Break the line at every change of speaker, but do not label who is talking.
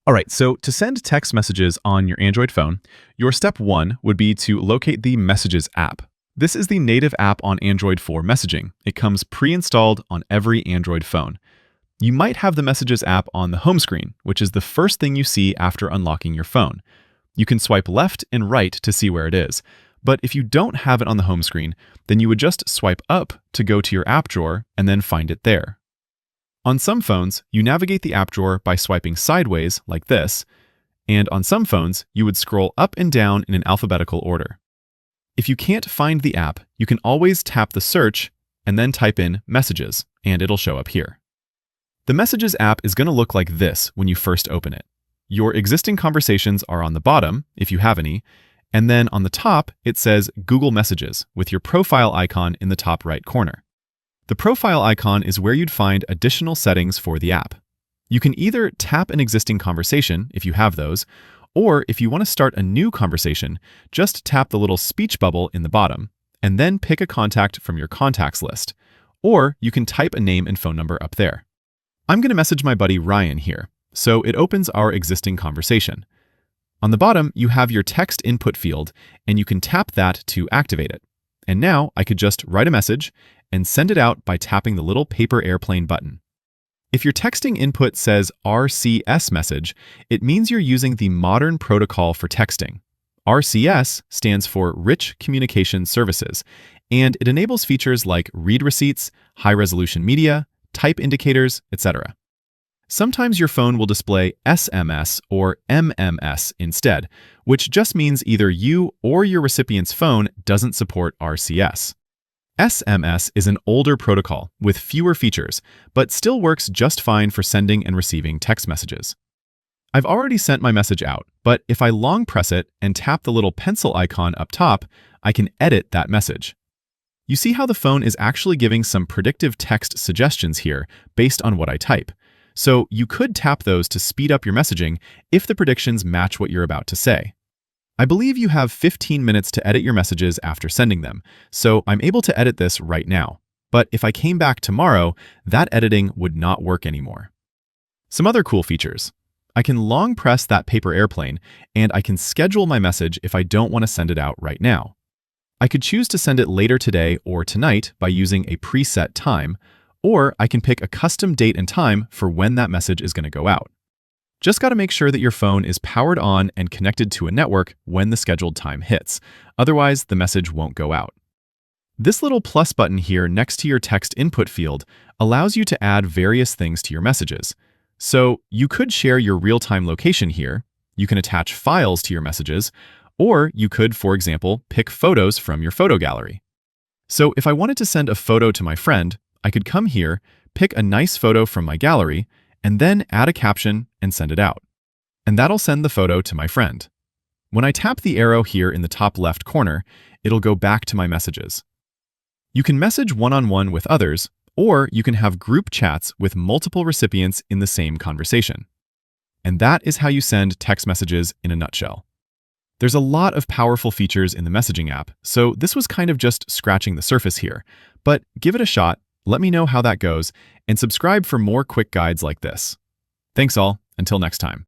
All right, so to send text messages on your Android phone, your step one would be to locate the Messages app. This is the native app on Android for messaging. It comes pre-installed on every Android phone. You might have the Messages app on the home screen, which is the first thing you see after unlocking your phone. You can swipe left and right to see where it is. But if you don't have it on the home screen, then you would just swipe up to go to your app drawer and then find it there. On some phones, you navigate the app drawer by swiping sideways like this, and on some phones, you would scroll up and down in an alphabetical order. If you can't find the app, you can always tap the search and then type in Messages, and it'll show up here. The Messages app is going to look like this when you first open it. Your existing conversations are on the bottom, if you have any, and then on the top, it says Google Messages with your profile icon in the top right corner. The profile icon is where you'd find additional settings for the app. You can either tap an existing conversation, if you have those, or if you want to start a new conversation, just tap the little speech bubble in the bottom, and then pick a contact from your contacts list. Or you can type a name and phone number up there. I'm going to message my buddy Ryan here, so it opens our existing conversation. On the bottom, you have your text input field, and you can tap that to activate it. And now I could just write a message and send it out by tapping the little paper airplane button. If your texting input says RCS message, it means you're using the modern protocol for texting. RCS stands for Rich Communication Services, and it enables features like read receipts, high-resolution media, type indicators, etc. Sometimes your phone will display SMS or MMS instead, which just means either you or your recipient's phone doesn't support RCS. SMS is an older protocol with fewer features, but still works just fine for sending and receiving text messages. I've already sent my message out, but if I long press it and tap the little pencil icon up top, I can edit that message. You see how the phone is actually giving some predictive text suggestions here based on what I type. So you could tap those to speed up your messaging if the predictions match what you're about to say. I believe you have 15 minutes to edit your messages after sending them, so I'm able to edit this right now. But if I came back tomorrow, that editing would not work anymore. Some other cool features. I can long press that paper airplane, and I can schedule my message if I don't want to send it out right now. I could choose to send it later today or tonight by using a preset time, or I can pick a custom date and time for when that message is going to go out. Just got to make sure that your phone is powered on and connected to a network when the scheduled time hits. Otherwise, the message won't go out. This little plus button here next to your text input field allows you to add various things to your messages. So you could share your real-time location here, you can attach files to your messages, or you could, for example, pick photos from your photo gallery. So if I wanted to send a photo to my friend, I could come here, pick a nice photo from my gallery, and then add a caption and send it out. And that'll send the photo to my friend. When I tap the arrow here in the top left corner, it'll go back to my messages. You can message one-on-one with others, or you can have group chats with multiple recipients in the same conversation. And that is how you send text messages in a nutshell. There's a lot of powerful features in the messaging app, so this was kind of just scratching the surface here. But give it a shot. Let me know how that goes, and subscribe for more quick guides like this. Thanks all, until next time.